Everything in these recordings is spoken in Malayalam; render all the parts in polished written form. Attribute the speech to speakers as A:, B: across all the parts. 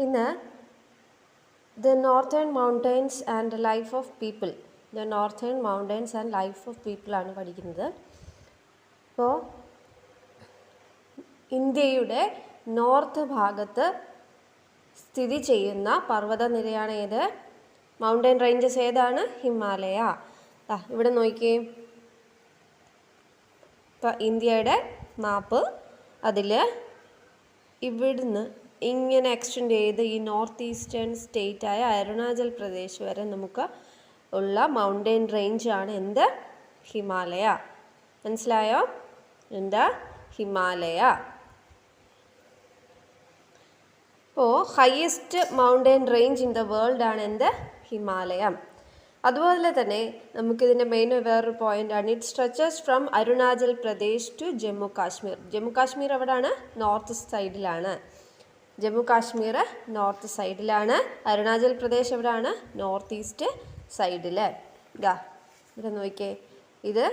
A: ഇന്ന് the northern mountains and life of people ആണ് പഠിക്കുന്നത്. അപ്പോൾ ഇന്ത്യയുടെ നോർത്ത് ഭാഗത്ത് സ്ഥിതി ചെയ്യുന്ന പർവ്വതനിരയാണ് ഏത്? മൗണ്ടൻ റേഞ്ചസ് ഏതാണ്? ഹിമാലയ. ഇവിടെ നോക്കിയേ, ഇപ്പം ഇന്ത്യയുടെ മാപ്പ്, അതിൽ ഇവിടുന്ന് ഇങ്ങനെ എക്സ്റ്റെൻഡ് ചെയ്ത് ഈ നോർത്ത് ഈസ്റ്റേൺ സ്റ്റേറ്റായ അരുണാചൽ പ്രദേശ് വരെ നമുക്ക് ഉള്ള മൗണ്ടൻ റേഞ്ചാണ് എന്ത്? ഹിമാലയ. മനസ്സിലായോ? എന്താ? ഹിമാലയ. അപ്പോൾ highest mountain range in the world ആണ് എന്ത്? ഹിമാലയം. അതുപോലെ തന്നെ നമുക്കിതിൻ്റെ മെയിൻ വേറൊരു പോയിൻ്റാണ്, it stretches from Arunachal Pradesh to Jammu Kashmir. Jammu Kashmir എവിടെയാണ്? നോർത്ത് സൈഡിലാണ്. ജമ്മു കാശ്മീർ നോർത്ത് സൈഡിലാണ്. അരുണാചൽ പ്രദേശ് എവിടെയാണ്? നോർത്ത് ഈസ്റ്റ് സൈഡിൽ. ഇവിടെ നോക്കിയേ, ഇത്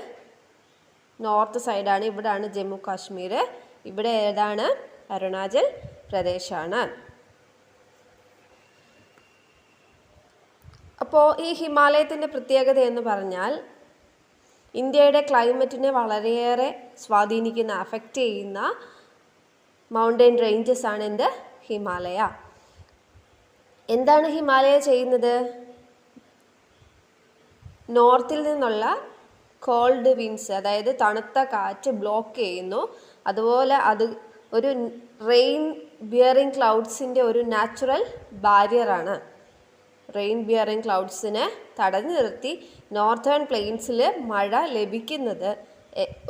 A: നോർത്ത് സൈഡാണ്. ഇവിടെയാണ് ജമ്മു കാശ്മീർ. ഇവിടെ ഏതാണ്? അരുണാചൽ പ്രദേശാണ്. അപ്പോൾ ഈ ഹിമാലയത്തിൻ്റെ പ്രത്യേകത എന്ന് പറഞ്ഞാൽ ഇന്ത്യയുടെ ക്ലൈമറ്റിനെ വളരെയേറെ സ്വാധീനിക്കുന്ന, അഫക്റ്റ് ചെയ്യുന്ന മൗണ്ടൻ റേഞ്ചസ് ആണ് എന്ത്? ഹിമാലയ. എന്താണ് ഹിമാലയ ചെയ്യുന്നത്? നോർത്തിൽ നിന്നുള്ള കോൾഡ് വിൻഡ്സ്, അതായത് തണുത്ത കാറ്റ് ബ്ലോക്ക് ചെയ്യുന്നു. അതുപോലെ അത് ഒരു റെയിൻ ബിയറിംഗ് ക്ലൗഡ്സിൻ്റെ ഒരു നാച്ചുറൽ ബാരിയറാണ്. റെയിൻ ബിയറിംഗ് ക്ലൗഡ്സിനെ തടഞ്ഞു നിർത്തി നോർത്തേൺ പ്ലെയിൻസിൽ മഴ ലഭിക്കുന്നത്,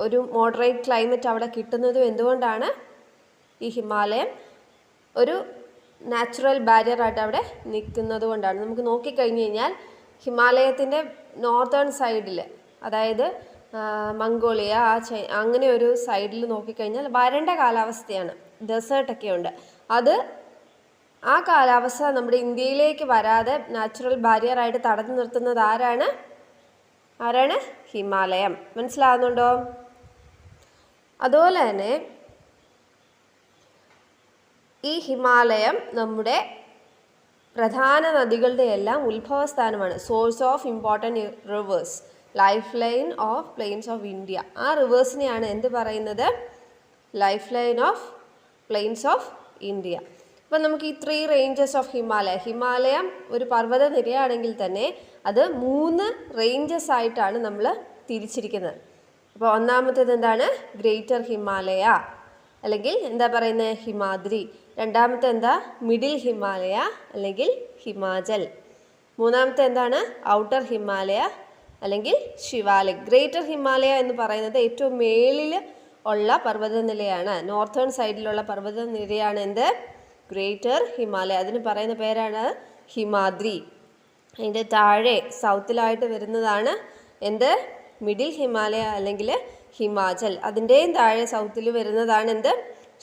A: ഒരു മോഡറേറ്റ് ക്ലൈമറ്റ് അവിടെ കിട്ടുന്നതും എന്തുകൊണ്ടാണ്? ഈ ഹിമാലയം ഒരു നാച്ചുറൽ ബാരിയറായിട്ട് അവിടെ നിൽക്കുന്നത് കൊണ്ടാണ്. നമുക്ക് നോക്കിക്കഴിഞ്ഞ് കഴിഞ്ഞാൽ ഹിമാലയത്തിൻ്റെ നോർത്തേൺ സൈഡിൽ, അതായത് മംഗോളിയ, അങ്ങനെ ഒരു സൈഡിൽ നോക്കിക്കഴിഞ്ഞാൽ വരണ്ട കാലാവസ്ഥയാണ്, ഡെസേർട്ടൊക്കെ ഉണ്ട്. ആ കാലാവസ്ഥ നമ്മുടെ ഇന്ത്യയിലേക്ക് വരാതെ നാച്ചുറൽ ബാരിയറായിട്ട് തടഞ്ഞു നിർത്തുന്നത് ആരാണ്? ഹിമാലയം. മനസ്സിലാകുന്നുണ്ടോ? അതുപോലെ തന്നെ ഈ ഹിമാലയം നമ്മുടെ പ്രധാന നദികളുടെ എല്ലാം ഉത്ഭവസ്ഥാനമാണ്. Source of important rivers, life line of plains of India. ആ റിവേഴ്സിനെയാണ് എന്ത് പറയുന്നത്? Life line of plains of India. അപ്പം നമുക്ക് ഈ 3 റേഞ്ചസ് ഓഫ് ഹിമാലയം ഒരു പർവ്വത നിരയാണെങ്കിൽ തന്നെ അത് 3 റേഞ്ചസ് ആയിട്ടാണ് നമ്മൾ തിരിച്ചിരിക്കുന്നത്. അപ്പോൾ ഒന്നാമത്തേത് എന്താണ്? ഗ്രേറ്റർ ഹിമാലയ, അല്ലെങ്കിൽ എന്താ പറയുന്നത്? ഹിമാദ്രി. രണ്ടാമത്തെ എന്താ? മിഡിൽ ഹിമാലയ, അല്ലെങ്കിൽ ഹിമാചൽ. മൂന്നാമത്തെ എന്താണ്? ഔട്ടർ ഹിമാലയ, അല്ലെങ്കിൽ ശിവാലിക്. ഗ്രേറ്റർ ഹിമാലയ എന്ന് പറയുന്നത് ഏറ്റവും മേളിൽ ഉള്ള പർവ്വതനിരയാണ്, നോർത്തേൺ സൈഡിലുള്ള പർവ്വതനിരയാണ് എന്ത്? ഗ്രേറ്റർ ഹിമാലയ. അതിന് പറയുന്ന പേരാണ് ഹിമാദ്രി. അതിൻ്റെ താഴെ സൗത്തിലായിട്ട് വരുന്നതാണ് എന്ത്? മിഡിൽ ഹിമാലയ, അല്ലെങ്കിൽ ഹിമാചൽ. അതിൻ്റെയും താഴെ സൗത്തിൽ വരുന്നതാണ് എന്ത്?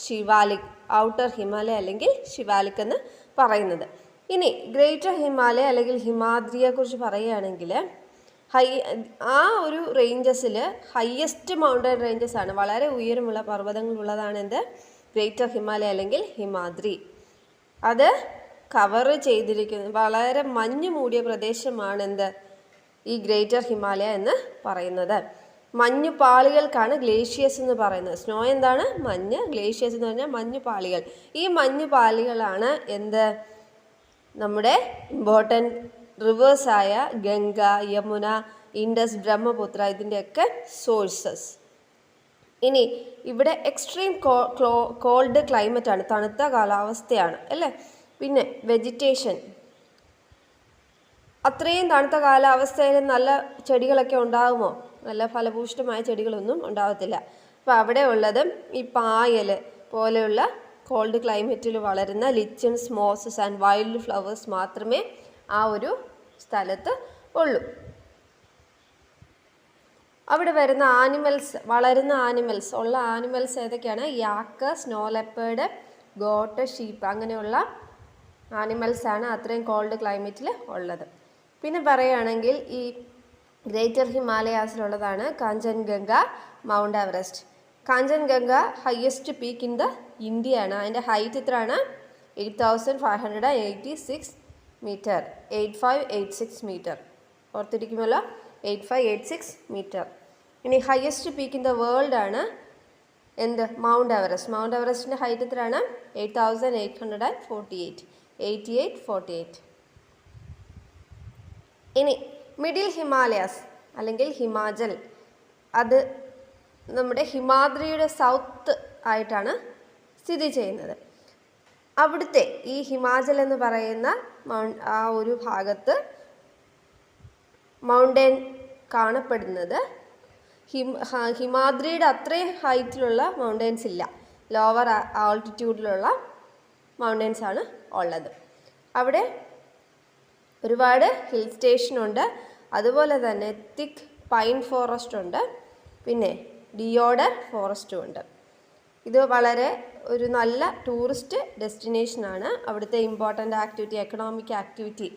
A: ശിവാലിക്. ഔട്ടർ ഹിമാലയ, അല്ലെങ്കിൽ ശിവാലിക് എന്ന് പറയുന്നത്. ഇനി ഗ്രേറ്റർ ഹിമാലയ അല്ലെങ്കിൽ ഹിമാദ്രിയെക്കുറിച്ച് പറയുകയാണെങ്കിൽ ആ ഒരു റേഞ്ചസിൽ ഹയസ്റ്റ് മൗണ്ടൻ റേഞ്ചസ് ആണ്, വളരെ ഉയരമുള്ള പർവ്വതങ്ങളുള്ളതാണ് എന്ത്? ഗ്രേറ്റർ ഹിമാലയ അല്ലെങ്കിൽ ഹിമാദ്രി. അത് കവർ ചെയ്തിരിക്കുന്നത് വളരെ മഞ്ഞ് മൂടിയ പ്രദേശമാണ് എന്ത്? ഈ ഗ്രേറ്റർ ഹിമാലയ എന്ന് പറയുന്നത്. മഞ്ഞു പാളികൾക്കാണ് ഗ്ലേഷ്യേഴ്സ് എന്ന് പറയുന്നത്. സ്നോ എന്താണ്? മഞ്ഞ്. ഗ്ലേഷ്യേഴ്സ് എന്ന് പറഞ്ഞാൽ മഞ്ഞു പാളികൾ. ഈ മഞ്ഞു പാളികളാണ് എന്ത്? നമ്മുടെ ഇമ്പോർട്ടൻറ്റ് റിവേഴ്സായ ഗംഗ, യമുന, ഇൻഡസ്, ബ്രഹ്മപുത്ര, ഇതിൻ്റെയൊക്കെ സോഴ്സസ്. ഇനി ഇവിടെ എക്സ്ട്രീം കോൾഡ് ക്ലൈമറ്റാണ്, തണുത്ത കാലാവസ്ഥയാണ് അല്ലേ. പിന്നെ വെജിറ്റേഷൻ, അത്രയും തണുത്ത കാലാവസ്ഥയിൽ നല്ല ചെടികളൊക്കെ ഉണ്ടാകുമോ? നല്ല ഫലഭൂഷ്ടമായ ചെടികളൊന്നും ഉണ്ടാകത്തില്ല. അപ്പോൾ അവിടെ ഉള്ളത് ഈ പായൽ പോലെയുള്ള കോൾഡ് ക്ലൈമറ്റിൽ വളരുന്ന ലിച്ചൻസ്, മോസസ് ആൻഡ് വൈൽഡ് ഫ്ലവേഴ്സ് മാത്രമേ ആ ഒരു സ്ഥലത്ത് ഉള്ളൂ. അവിടെ വരുന്ന വളരുന്ന ആനിമൽസ് ഏതൊക്കെയാണ്? Yak, snow leopard, goat, sheep, അങ്ങനെയുള്ള ആനിമൽസാണ് അത്രയും കോൾഡ് ക്ലൈമറ്റിൽ ഉള്ളത്. പിന്നെ പറയുകയാണെങ്കിൽ ഈ ഗ്രേറ്റർ ഹിമാലയാസിലുള്ളതാണ് Kanchenjunga, Mount Everest. Kanchenjunga highest peak in the ഇന്ത്യയാണ്. അതിൻ്റെ ഹൈറ്റ് എത്രയാണ്? 8586 മീറ്റർ, 8586 മീറ്റർ. ഓർത്തിരിക്കുമല്ലോ, 8586 മീറ്റർ. ഇനി highest peak in the world ആണ് എന്ത്? Mount Everest. മൗണ്ട് എവറസ്റ്റിൻ്റെ ഹൈറ്റ് എത്രയാണ്? 8848, 8848. ഇനി മിഡിൽ ഹിമാലയാസ് അല്ലെങ്കിൽ ഹിമാചൽ, അത് നമ്മുടെ ഹിമാദ്രിയുടെ സൗത്ത് ആയിട്ടാണ് സ്ഥിതി ചെയ്യുന്നത്. അവിടുത്തെ ഈ ഹിമാചൽ എന്ന് പറയുന്ന ആ ഒരു ഭാഗത്ത് മൗണ്ടൻ കാണപ്പെടുന്നത് ഹിമാദ്രിയുടെ അത്രയും ഹൈറ്റിലുള്ള മൗണ്ടൻസ് ഇല്ല, ലോവർ ആൾട്ടിറ്റ്യൂഡിലുള്ള മൗണ്ടൻസ് ആണ് ഉള്ളത്. അവിടെ ഒരുപാട് ഹിൽ സ്റ്റേഷനുണ്ട്, അതുപോലെ തന്നെ തിക്ക് പൈൻ ഫോറസ്റ്റ് ഉണ്ട്, പിന്നെ ഡിയോഡർ ഫോറസ്റ്റും ഉണ്ട്. ഇത് വളരെ ഒരു നല്ല ടൂറിസ്റ്റ് ഡെസ്റ്റിനേഷനാണ്. അവിടുത്തെ ഇമ്പോർട്ടൻ്റ് ആക്ടിവിറ്റി, എക്കണോമിക് ആക്ടിവിറ്റി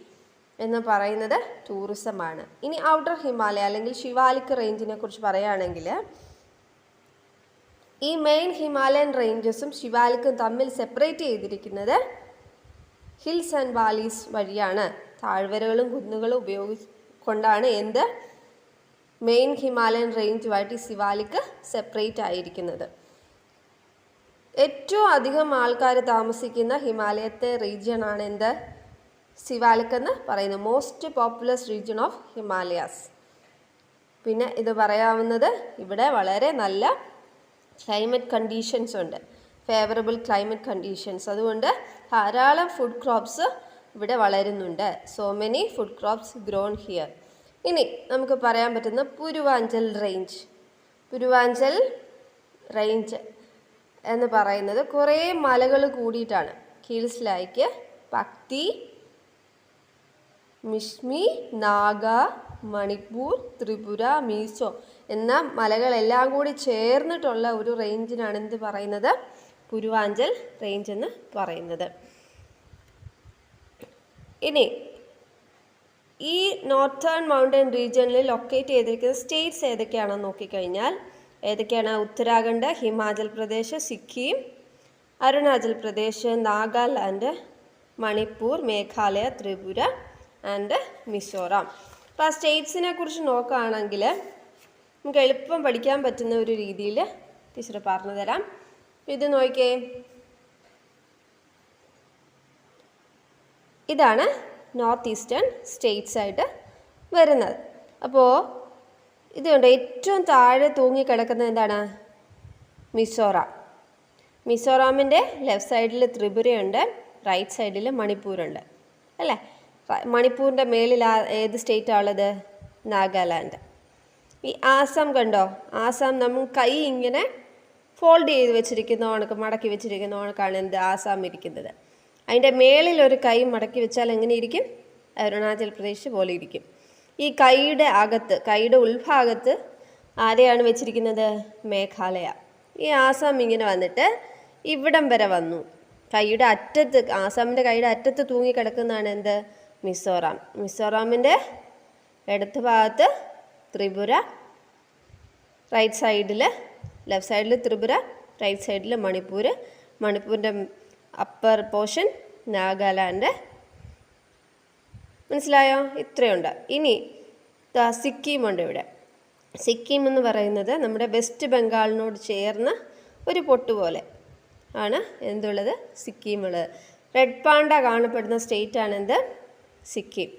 A: എന്ന് പറയുന്നത് ടൂറിസമാണ്. ഇനി ഔട്ടർ ഹിമാലയ അല്ലെങ്കിൽ ശിവാലിക് റേഞ്ചിനെ കുറിച്ച് പറയുകയാണെങ്കിൽ, ഈ മെയിൻ ഹിമാലയൻ റേഞ്ചസും ശിവാലിക്കും തമ്മിൽ സെപ്പറേറ്റ് ചെയ്തിരിക്കുന്നത് ഹിൽസ് ആൻഡ് വാലീസ് വഴിയാണ്. താഴ്വരകളും കുന്നുകളും ഉപയോഗിക്കൊണ്ടാണ് എന്ത് മെയിൻ ഹിമാലയൻ റേഞ്ചുമായിട്ട് ശിവാലിക് സെപ്പറേറ്റ് ആയിരിക്കുന്നത്. ഏറ്റവും അധികം ആൾക്കാർ താമസിക്കുന്ന ഹിമാലയത്തെ റീജിയൺ ആണ് എന്ത്? ശിവാലിക് എന്ന് പറയുന്നത്. Most populous region of Himalayas. പിന്നെ ഇത് പറയാവുന്നത് ഇവിടെ വളരെ നല്ല ക്ലൈമറ്റ് കണ്ടീഷൻസ് ഉണ്ട്, ഫേവറബിൾ ക്ലൈമറ്റ് കണ്ടീഷൻസ്. അതുകൊണ്ട് ധാരാളം ഫുഡ് ക്രോപ്സ് ഇവിടെ വളരുന്നുണ്ട്. So many food crops grown here. ഇനി നമുക്ക് പറയാൻ പറ്റുന്ന പുരുവാഞ്ചൽ റേഞ്ച്. പുരുവാഞ്ചൽ റേഞ്ച് എന്ന് പറയുന്നത് കുറേ മലകൾ കൂടിയിട്ടാണ്. ഹിൽസ് ലൈക്ക് പക്തി, മിഷ്മി, നാഗ, മണിപ്പൂർ, ത്രിപുര, മീസോ എന്ന മലകളെല്ലാം കൂടി ചേർന്നിട്ടുള്ള ഒരു റേഞ്ചിനാണ് എന്ത് പറയുന്നത്? പുരുവാഞ്ചൽ റേഞ്ച് എന്ന് പറയുന്നത്. ഇനി ഈ നോർത്തേൺ മൗണ്ടൻ റീജിയനിൽ ലൊക്കേറ്റ് ചെയ്തിരിക്കുന്ന സ്റ്റേറ്റ്സ് ഏതൊക്കെയാണെന്ന് നോക്കിക്കഴിഞ്ഞാൽ ഏതൊക്കെയാണ്? ഉത്തരാഖണ്ഡ്, ഹിമാചൽ പ്രദേശ്, സിക്കിം, അരുണാചൽ പ്രദേശ്, നാഗാലാൻഡ്, മണിപ്പൂർ, മേഘാലയ, ത്രിപുര ആൻഡ് മിസോറാം. അപ്പോൾ ആ സ്റ്റേറ്റ്സിനെ കുറിച്ച് നോക്കുകയാണെങ്കിൽ നമുക്ക് എളുപ്പം പഠിക്കാൻ പറ്റുന്ന ഒരു രീതിയിൽ ടീച്ചർ പറഞ്ഞു തരാം. ഇത് നോക്കിയേ, ഇതാണ് നോർത്ത് ഈസ്റ്റേൺ സ്റ്റേറ്റ്സ് ആയിട്ട് വരുന്നത്. അപ്പോൾ ഇതുകൊണ്ട് ഏറ്റവും താഴെ തൂങ്ങിക്കിടക്കുന്നത് എന്താണ്? മിസോറാം. മിസോറാമിൻ്റെ ലെഫ്റ്റ് സൈഡിൽ ത്രിപുരയുണ്ട്, റൈറ്റ് സൈഡിൽ മണിപ്പൂരുണ്ട് അല്ലേ? മണിപ്പൂരിൻ്റെ മേളിൽ ഏത് സ്റ്റേറ്റാണ് ഉള്ളത്? നാഗാലാൻഡ്. ഈ ആസാം കണ്ടോ? ആസാം നമ്മൾ കൈ ഇങ്ങനെ ഫോൾഡ് ചെയ്ത് വെച്ചിരിക്കുന്ന കണക്ക്, മടക്കി വെച്ചിരിക്കുന്ന കണക്കാണ് എന്ത്? ആസാം ഇരിക്കുന്നത്. അതിൻ്റെ മേളിൽ ഒരു കൈ മടക്കി വെച്ചാൽ എങ്ങനെ ഇരിക്കും? അരുണാചൽ പ്രദേശ് പോലെ ഇരിക്കും. ഈ കൈയുടെ അകത്ത്, കൈയുടെ ഉൾഭാഗത്ത് ആരെയാണ് വെച്ചിരിക്കുന്നത്? മേഘാലയ. ഈ ആസാം ഇങ്ങനെ വന്നിട്ട് ഇവിടം വരെ വന്നു. കൈയുടെ അറ്റത്ത്, ആസാമിൻ്റെ കൈയുടെ അറ്റത്ത് തൂങ്ങിക്കിടക്കുന്നതാണ് എന്ത്? മിസോറാം. മിസോറാമിൻ്റെ ഇടത്ത് ഭാഗത്ത് ത്രിപുര, റൈറ്റ് സൈഡിൽ, ലെഫ്റ്റ് സൈഡിൽ ത്രിപുര, റൈറ്റ് സൈഡിൽ മണിപ്പൂർ, മണിപ്പൂരിൻ്റെ അപ്പർ പോർഷൻ നാഗാലാൻഡ്. മനസ്സിലായോ? ഇത്രയുണ്ട്. ഇനി സിക്കിമുണ്ട് ഇവിടെ. സിക്കിം എന്ന് പറയുന്നത് നമ്മുടെ വെസ്റ്റ് ബംഗാളിനോട് ചേർന്ന് ഒരു പൊട്ട് പോലെ ആണ് എന്തുള്ളത്? സിക്കിമുള്ളത്. റെഡ് പാണ്ട കാണപ്പെടുന്ന സ്റ്റേറ്റാണ് എന്ത്? സിക്കിം.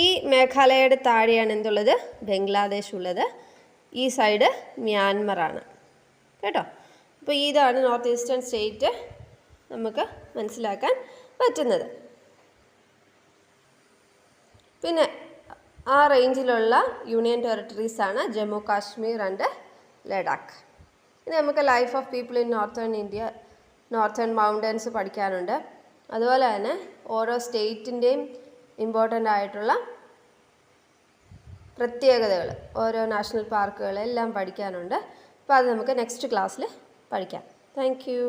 A: ഈ മേഘാലയയുടെ താഴെയാണ് എന്തുള്ളത്? ബംഗ്ലാദേശ് ഉള്ളത്. ഈ സൈഡ് മ്യാൻമറാണ് കേട്ടോ. അപ്പോൾ ഇതാണ് നോർത്ത് ഈസ്റ്റേൺ സ്റ്റേറ്റ് നമുക്ക് മനസ്സിലാക്കാൻ പറ്റുന്നത്. പിന്നെ ആ റേഞ്ചിലുള്ള യൂണിയൻ ടെറിട്ടറീസാണ് ജമ്മു കാശ്മീർ ആൻഡ് ലഡാക്ക്. ഇനി നമുക്ക് life of people in northern India, northern mountains പഠിക്കാനുണ്ട്. അതുപോലെ തന്നെ ഓരോ സ്റ്റേറ്റിൻ്റെയും ഇമ്പോർട്ടൻ്റ് ആയിട്ടുള്ള പ്രത്യേകതകൾ, ഓരോ നാഷണൽ പാർക്കുകളെല്ലാം പഠിക്കാനുണ്ട്. അപ്പോൾ അത് നമുക്ക് നെക്സ്റ്റ് ക്ലാസ്സിൽ പഠിക്കാം. Thank you.